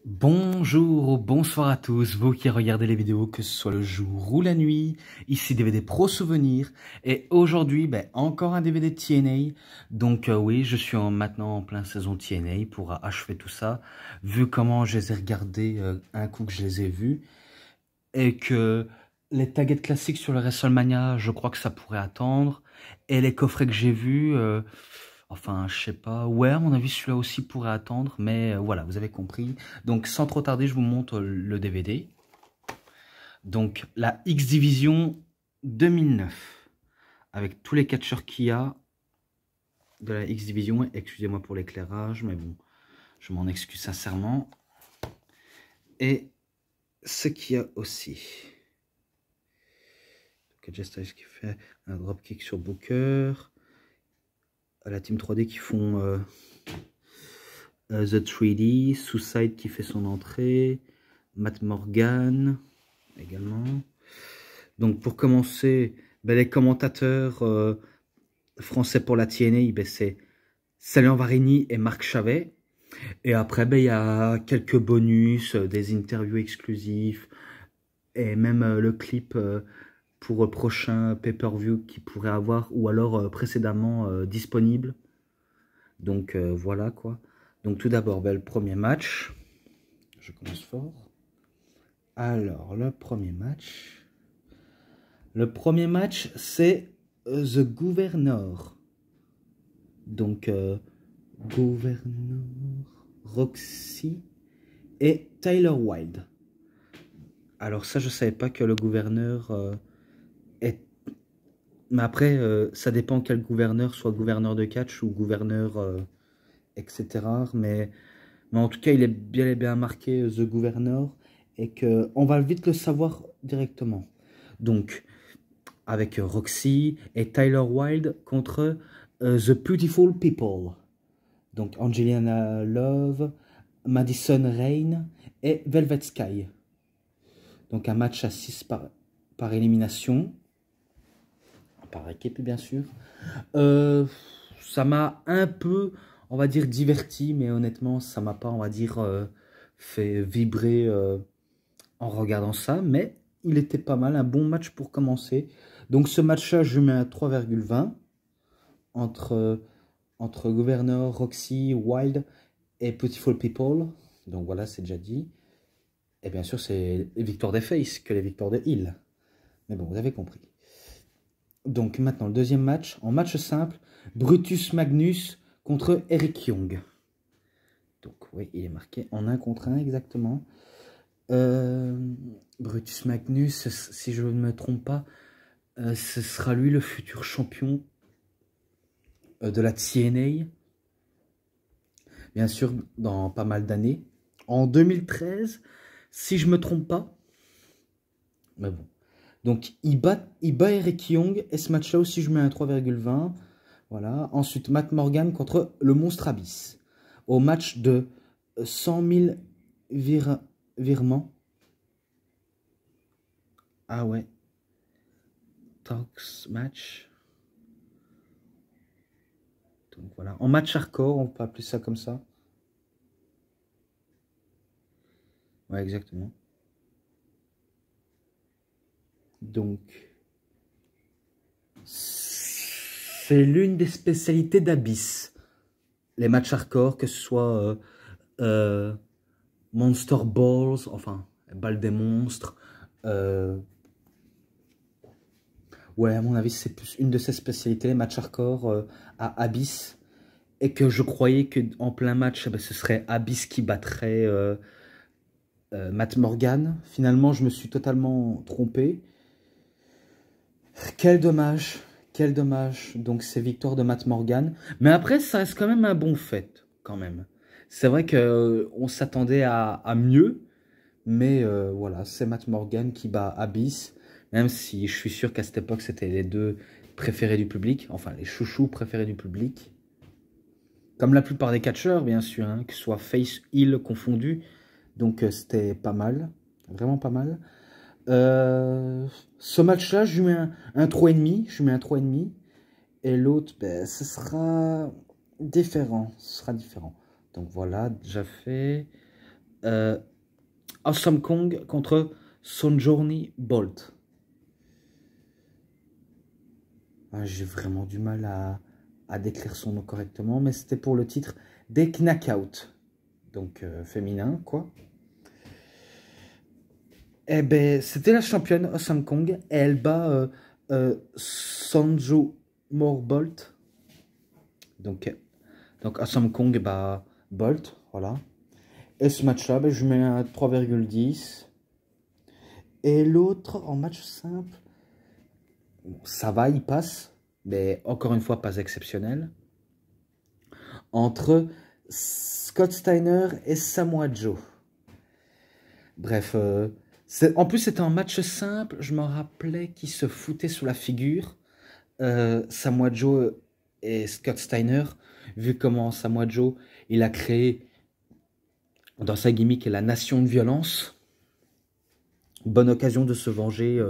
Bonjour ou bonsoir à tous, vous qui regardez les vidéos, que ce soit le jour ou la nuit. Ici DVD Pro Souvenirs et aujourd'hui encore un DVD de TNA. Donc oui, je suis maintenant en plein saison TNA pour achever tout ça. Vu comment je les ai regardés un coup que je les ai vus et que les taggets classiques sur le WrestleMania, je crois que ça pourrait attendre. Et les coffrets que j'ai vus, enfin, je sais pas. Ouais, à mon avis, celui-là aussi pourrait attendre. Mais voilà, vous avez compris. Donc, sans trop tarder, je vous montre le DVD. Donc, la X-Division 2009. Avec tous les catcheurs qu'il y a de la X-Division. Excusez-moi pour l'éclairage, mais bon, je m'en excuse sincèrement. Et ce qu'il y a aussi. AJ Styles qui fait un dropkick sur Booker. La Team 3D qui font The 3D. Suicide qui fait son entrée. Matt Morgan également. Donc pour commencer, les commentateurs français pour la TNA, c'est Salian Varini et Marc Chavet. Et après, il y a quelques bonus, des interviews exclusives et même le clip pour prochain pay-per-view qui pourrait avoir ou alors précédemment disponible. Donc voilà quoi. Donc tout d'abord, le premier match. Je commence fort. Alors, le premier match. Le premier match, c'est The Governor. Donc, Governor, Roxy et Tyler Wilde. Alors ça, je savais pas que le gouverneur est... Mais après, ça dépend quel gouverneur, soit gouverneur de catch ou gouverneur, etc. Mais en tout cas, il est bien marqué The Governor et qu'on va vite le savoir directement. Donc, avec Roxy et Tyler Wilde contre The Beautiful People. Donc Angelina Love, Madison Rain et Velvet Sky. Donc un match à 6 par élimination. Par équipe bien sûr. Ça m'a un peu, on va dire, diverti, mais honnêtement, ça m'a pas, on va dire, fait vibrer en regardant ça. Mais il était pas mal, un bon match pour commencer. Donc ce match-là, je mets un 3,20 entre Governor, Roxy, Wild et Beautiful People. Donc voilà, c'est déjà dit. Et bien sûr, c'est les victoires des Face que les victoires de Hill. Mais bon, vous avez compris. Donc maintenant, le deuxième match. En match simple, Brutus Magnus contre Eric Young. Donc oui, il est marqué en 1 contre 1 exactement. Brutus Magnus, si je ne me trompe pas, ce sera lui le futur champion de la TNA. Bien sûr, dans pas mal d'années. En 2013, si je ne me trompe pas. Mais bon. Donc, il bat Eric Young. Et ce match-là aussi, je mets un 3,20. Voilà. Ensuite, Matt Morgan contre le Monstre Abyss. Au match de 100 000 virements. Ah ouais. Talks match. Donc voilà. En match hardcore, on peut appeler ça comme ça. Ouais, exactement. Donc, c'est l'une des spécialités d'Abyss. Les matchs hardcore, que ce soit Monster Balls, enfin, balles des monstres. Ouais, à mon avis, c'est plus une de ses spécialités, les matchs hardcore à Abyss. Et que je croyais qu'en plein match, ce serait Abyss qui battrait Matt Morgan. Finalement, je me suis totalement trompé. Quel dommage, quel dommage. Donc, c'est victoire de Matt Morgan. Mais après, ça reste quand même un bon fait, quand même. C'est vrai qu'on s'attendait à mieux. Mais voilà, c'est Matt Morgan qui bat Abyss. Même si je suis sûr qu'à cette époque, c'était les deux préférés du public. Enfin, les chouchous préférés du public. Comme la plupart des catcheurs, bien sûr. Hein, que ce soit face, heel confondu. Donc, c'était pas mal. Vraiment pas mal. Ce match-là, je lui mets un 3,5. Je lui mets un 3,5. Et l'autre, ce sera différent. Ce sera différent. Donc voilà, déjà fait. Euh, Awesome Kong contre Sojourner Bolt. Ah, j'ai vraiment du mal à décrire son nom correctement, mais c'était pour le titre des Knockout. Donc féminin, quoi. Eh ben, c'était la championne Awesome Kong. Et elle bat Sonjo Bolt. Donc Awesome Kong bat Bolt, voilà. Et ce match-là, ben, je mets un 3,10. Et l'autre, en match simple, ça va, il passe. Mais encore une fois, pas exceptionnel. Entre Scott Steiner et Samoa Joe. Bref, en plus c'était un match simple, je me rappelais qu'ils se foutaient sous la figure. Samoa Joe et Scott Steiner, vu comment Samoa Joe, il a créé dans sa gimmick la nation de violence. Bonne occasion de se venger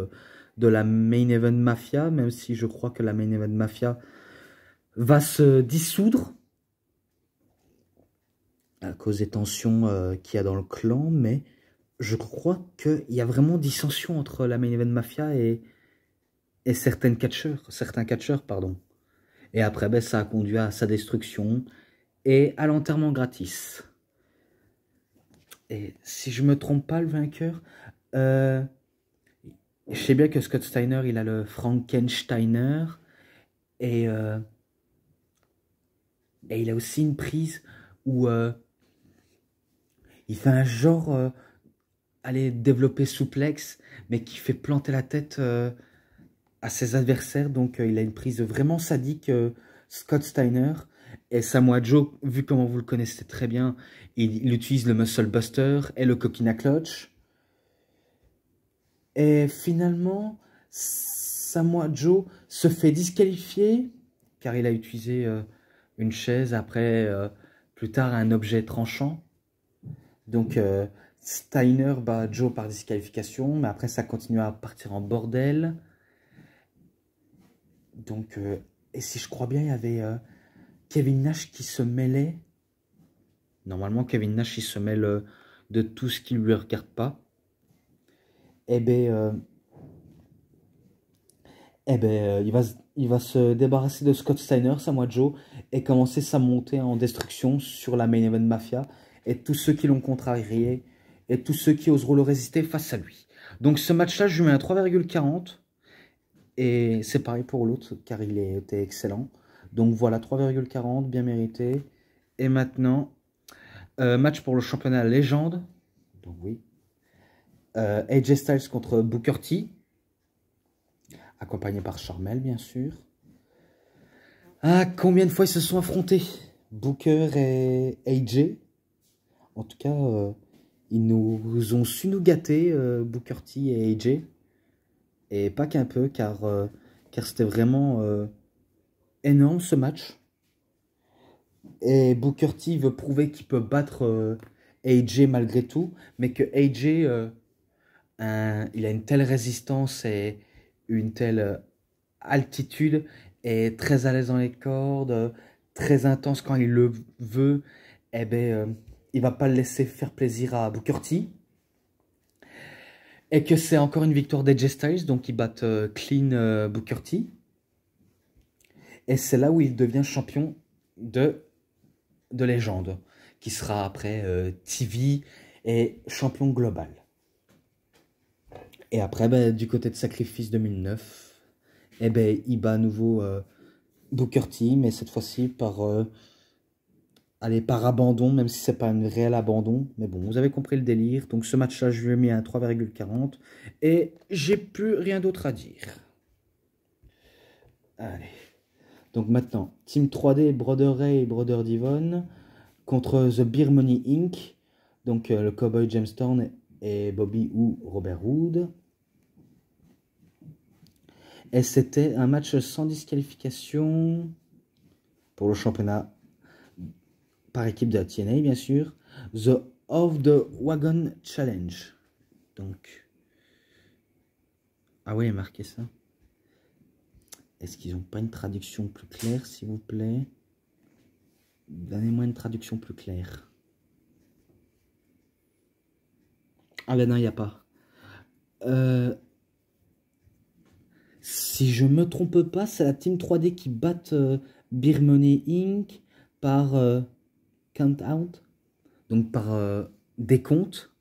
de la Main Event Mafia, même si je crois que la Main Event Mafia va se dissoudre à cause des tensions qu'il y a dans le clan, mais je crois qu'il y a vraiment dissension entre la Main Event Mafia et certains catcheurs, pardon. Et après, ben, ça a conduit à sa destruction et à l'enterrement gratis. Et si je me trompe pas, le vainqueur, je sais bien que Scott Steiner, il a le Frankensteiner et il a aussi une prise où il fait un genre, allez, développer souplex, mais qui fait planter la tête à ses adversaires. Donc il a une prise vraiment sadique, Scott Steiner. Et Samoa Joe, vu comment vous le connaissez très bien, il utilise le Muscle Buster et le Coquina Clutch. Et finalement, Samoa Joe se fait disqualifier car il a utilisé une chaise, après plus tard un objet tranchant. Donc Steiner bat Joe par disqualification, mais après ça continue à partir en bordel. Donc, et si je crois bien, il y avait Kevin Nash qui se mêlait. Normalement, Kevin Nash, il se mêle de tout ce qui ne lui regarde pas. Il va se débarrasser de Scott Steiner, Samoa Joe, et commencer sa montée en destruction sur la Main Event Mafia, et tous ceux qui l'ont contrarié, et tous ceux qui oseront le résister face à lui. Donc ce match-là, je lui mets un 3,40, et c'est pareil pour l'autre, car il était excellent. Donc voilà, 3,40, bien mérité. Et maintenant, match pour le championnat légende. Donc oui. AJ Styles contre Booker T. Accompagné par Charmel, bien sûr. Ah, combien de fois ils se sont affrontés, Booker et AJ. En tout cas, ils nous ont su nous gâter, Booker T et AJ. Et pas qu'un peu, car c'était vraiment énorme ce match. Et Booker T veut prouver qu'il peut battre AJ malgré tout, mais que AJ, il a une telle résistance et une telle altitude, est très à l'aise dans les cordes, très intense quand il le veut, eh ben, il va pas le laisser faire plaisir à Booker T. Et que c'est encore une victoire d'AJ Styles, donc ils battent clean Booker T. Et c'est là où il devient champion de légende, qui sera après TV et champion global. Et après, ben, du côté de Sacrifice 2009, eh ben, il bat à nouveau Booker T, mais cette fois-ci par, par abandon, même si c'est pas un réel abandon. Mais bon, vous avez compris le délire. Donc ce match-là, je lui ai mis un 3,40. Et j'ai plus rien d'autre à dire. Allez. Donc maintenant, Team 3D, Brother Ray et Brother Devon contre The Beer Money Inc. Donc le Cowboy James Storm et Bobby ou Robert Roode. Et c'était un match sans disqualification pour le championnat par équipe de la TNA, bien sûr. The Of the Wagon Challenge. Donc, ah oui, marquez ça. Est-ce qu'ils n'ont pas une traduction plus claire, s'il vous plaît? Donnez-moi une traduction plus claire. Ah ben non, il n'y a pas. Euh, Si je me trompe pas, c'est la Team 3D qui bat Beer Money Inc. par count out, donc par décompte.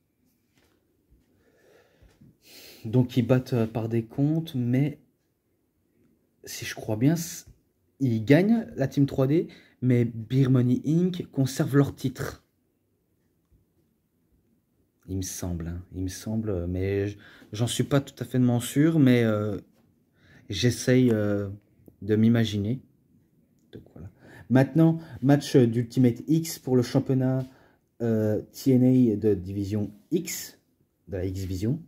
Donc ils battent par décompte, mais si je crois bien, ils gagnent la Team 3D, mais Beer Money Inc. conserve leur titre. Il me semble, hein, il me semble, mais j'en suis pas tout à fait sûr, mais j'essaye de m'imaginer. Donc voilà. Maintenant, match d'Ultimate X pour le championnat TNA de division X, de la X-Vision.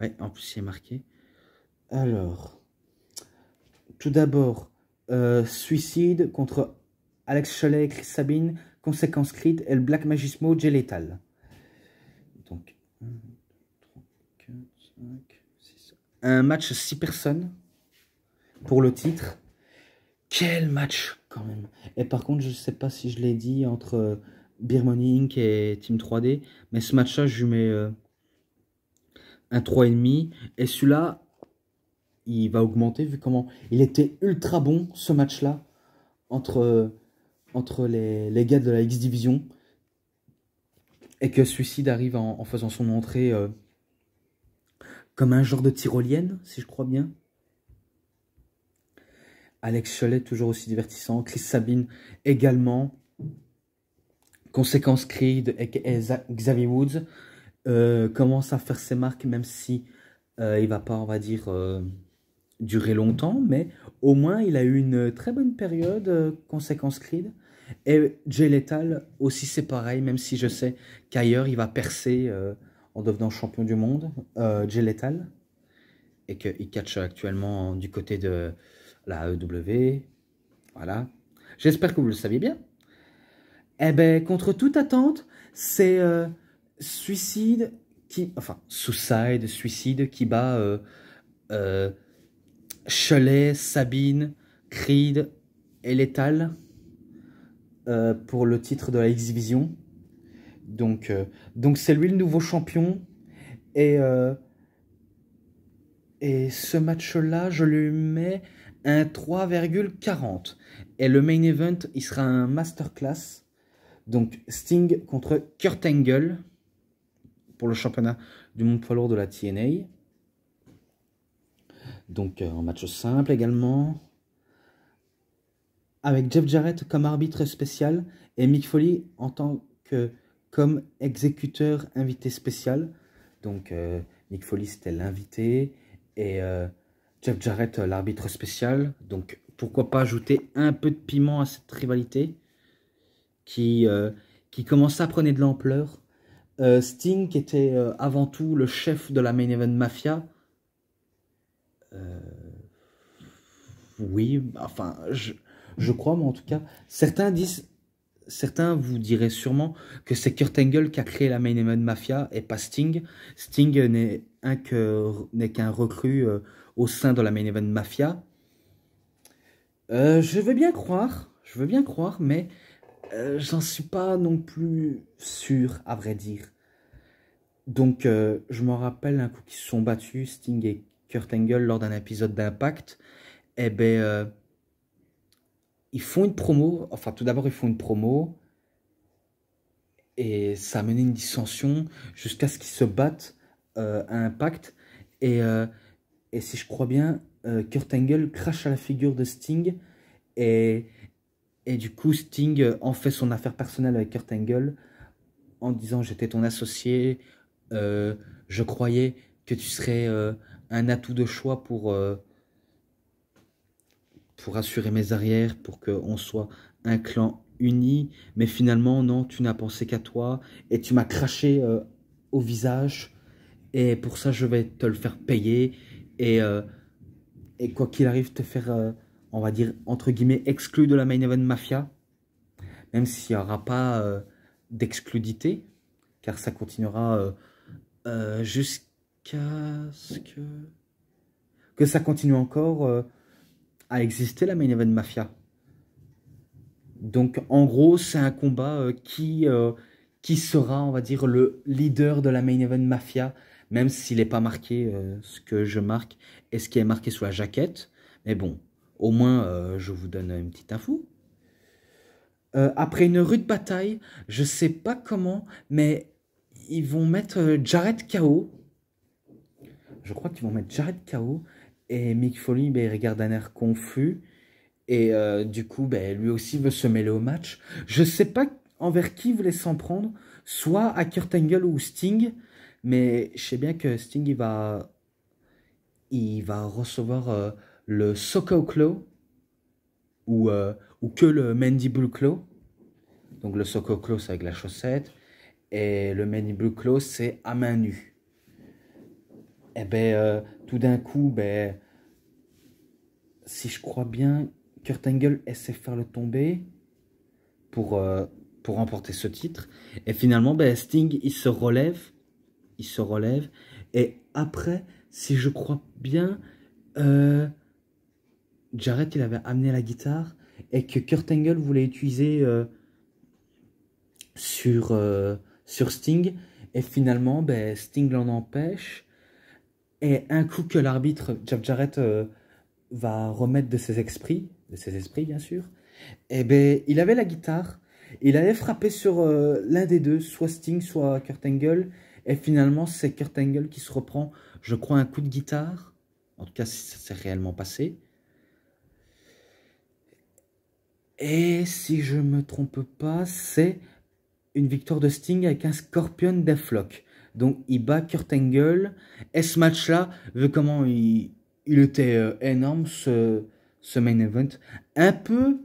Ouais, en plus, il est marqué. Alors, tout d'abord, Suicide contre Alex Shelley, Chris Sabine, Conséquence Creed et le Black Magismo, Jay Lethal. Donc, 1, 2, 3, 4, 5, 6. Un match 6 personnes pour le titre. Quel match quand même. Et par contre, je ne sais pas si je l'ai dit entre Beer Money Inc. et Team 3D, mais ce match-là, je lui mets un 3,5. Et celui-là, il va augmenter vu comment il était ultra bon ce match-là entre les gars de la X-Division. Et que Suicide arrive en faisant son entrée comme un genre de tyrolienne, si je crois bien. Alex Shelley, toujours aussi divertissant. Chris Sabine également. Conséquence Creed et Xavier Woods commence à faire ses marques, même si il va pas, on va dire, durer longtemps, mais au moins il a eu une très bonne période, Conséquence Creed. Et Jay Lethal aussi, c'est pareil, même si je sais qu'ailleurs il va percer en devenant champion du monde, Jay Lethal, et qu'il catch actuellement du côté de la AEW. Voilà. J'espère que vous le saviez bien. Eh ben, contre toute attente, c'est Suicide qui bat Shelley, Sabine, Creed et Lethal pour le titre de la X-Division. Donc c'est lui le nouveau champion. Et, euh, et ce match-là, je lui mets un 3,40. Et le main event, il sera un masterclass. Donc Sting contre Kurt Angle pour le championnat du monde poids lourd de la TNA. Donc en match simple également. Avec Jeff Jarrett comme arbitre spécial et Mick Foley en tant que comme exécuteur invité spécial. Donc Mick Foley c'était l'invité et Jeff Jarrett l'arbitre spécial. Donc pourquoi pas ajouter un peu de piment à cette rivalité qui commence à prendre de l'ampleur. Sting qui était avant tout le chef de la Main Event Mafia. Oui, enfin, je crois, mais en tout cas, certains vous diraient sûrement que c'est Kurt Angle qui a créé la Main Event Mafia et pas Sting. Sting n'est qu'un recrue au sein de la Main Event Mafia. Je veux bien croire, mais j'en suis pas non plus sûr, à vrai dire. Donc, je me rappelle un coup qu'ils se sont battus, Sting et Kurt Angle, lors d'un épisode d'Impact. Eh ben, ils font une promo. Enfin, tout d'abord, ils font une promo. Et ça a mené une dissension jusqu'à ce qu'ils se battent à Impact. Et si je crois bien, Kurt Angle crache à la figure de Sting. Et du coup, Sting en fait son affaire personnelle avec Kurt Angle en disant j'étais ton associé. Je croyais que tu serais un atout de choix pour assurer mes arrières, pour qu'on soit un clan uni. Mais finalement, non, tu n'as pensé qu'à toi et tu m'as craché au visage. Et pour ça, je vais te le faire payer. Et quoi qu'il arrive, te faire, on va dire, entre guillemets, exclu de la Main Event Mafia. Même s'il n'y aura pas d'excludité, car ça continuera jusqu'à ce que ça continue encore à exister, la Main Event Mafia. Donc, en gros, c'est un combat qui sera, on va dire, le leader de la Main Event Mafia, même s'il n'est pas marqué ce que je marque et ce qui est marqué sur la jaquette. Mais bon, au moins, je vous donne une petite info. Après une rude bataille, je sais pas comment, mais ils vont mettre Jarrett KO. Je crois qu'ils vont mettre Jarrett KO. Et Mick Foley, ben, il regarde d'un air confus. Et du coup, ben, lui aussi veut se mêler au match. Je sais pas envers qui il voulait s'en prendre. Soit à Kurt Angle ou Sting. Mais je sais bien que Sting, il va recevoir le Socko Claw. Ou que le Mandible Claw. Donc le Socko Claw, c'est avec la chaussette. Et le Mandible Claw, c'est à main nue. Et ben, tout d'un coup, ben, si je crois bien, Kurt Angle essaie de faire le tomber pour remporter ce titre. Et finalement, ben, Sting, il se relève. Il se relève. Et après, si je crois bien, Jarrett, il avait amené la guitare. Et que Kurt Angle voulait utiliser sur Sting. Et finalement, ben, Sting l'en empêche. Et un coup que l'arbitre, Jeff Jarrett, va remettre de ses esprits bien sûr, et ben il avait la guitare, il allait frapper sur l'un des deux, soit Sting, soit Kurt Angle, et finalement c'est Kurt Angle qui se reprend, je crois, un coup de guitare, en tout cas ça s'est réellement passé. Et si je me trompe pas, c'est une victoire de Sting avec un Scorpion Deathlock. Donc il bat Kurt Angle. Et ce match-là, vu comment il était énorme, ce main event. Un peu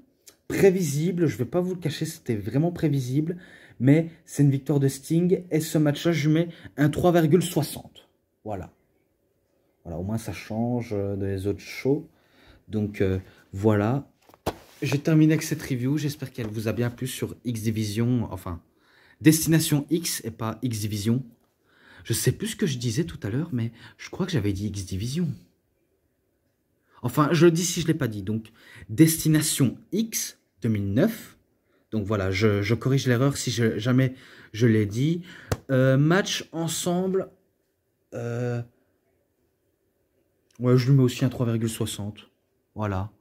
prévisible, je ne vais pas vous le cacher, c'était vraiment prévisible. Mais c'est une victoire de Sting. Et ce match-là, je mets un 3,60. Voilà. Voilà, au moins ça change des autres shows. Donc voilà. J'ai terminé avec cette review. J'espère qu'elle vous a bien plu sur X Division. Enfin, Destination X et pas X Division. Je sais plus ce que je disais tout à l'heure, mais je crois que j'avais dit X Division. Enfin, je le dis si je ne l'ai pas dit. Donc, Destination X 2009. Donc voilà, je corrige l'erreur si jamais je l'ai dit. Match ensemble. Ouais, je lui mets aussi un 3,60. Voilà.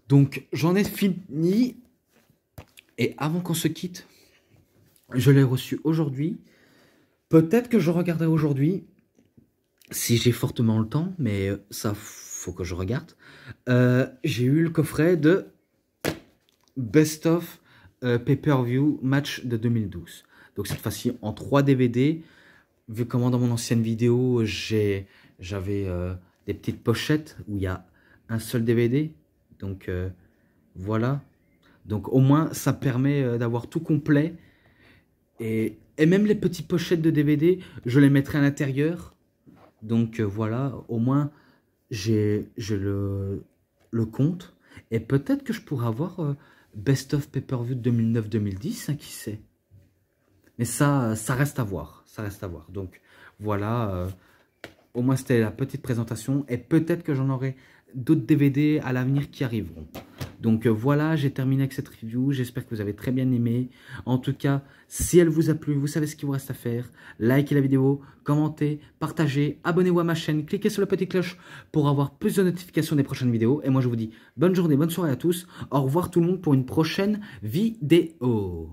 Donc, j'en ai fini. Et avant qu'on se quitte, je l'ai reçu aujourd'hui. Peut-être que je regarderai aujourd'hui, si j'ai fortement le temps, mais ça, faut que je regarde. J'ai eu le coffret de Best of Pay-Per-View Match de 2012. Donc cette fois-ci en 3 DVD. Vu comment dans mon ancienne vidéo, j'avais des petites pochettes où il y a un seul DVD. Donc voilà. Donc au moins, ça permet d'avoir tout complet. Et même les petites pochettes de DVD, je les mettrai à l'intérieur. Donc voilà, au moins, j'ai le compte. Et peut-être que je pourrais avoir Best of Pay-Per-View 2009-2010, hein, qui sait. Mais ça reste à voir. Ça reste à voir. Donc voilà, au moins c'était la petite présentation. Et peut-être que j'en aurai d'autres DVD à l'avenir qui arriveront. Donc voilà, j'ai terminé avec cette review. J'espère que vous avez très bien aimé. En tout cas, si elle vous a plu, vous savez ce qu'il vous reste à faire. Likez la vidéo, commentez, partagez, abonnez-vous à ma chaîne, cliquez sur la petite cloche pour avoir plus de notifications des prochaines vidéos. Et moi, je vous dis bonne journée, bonne soirée à tous. Au revoir tout le monde pour une prochaine vidéo.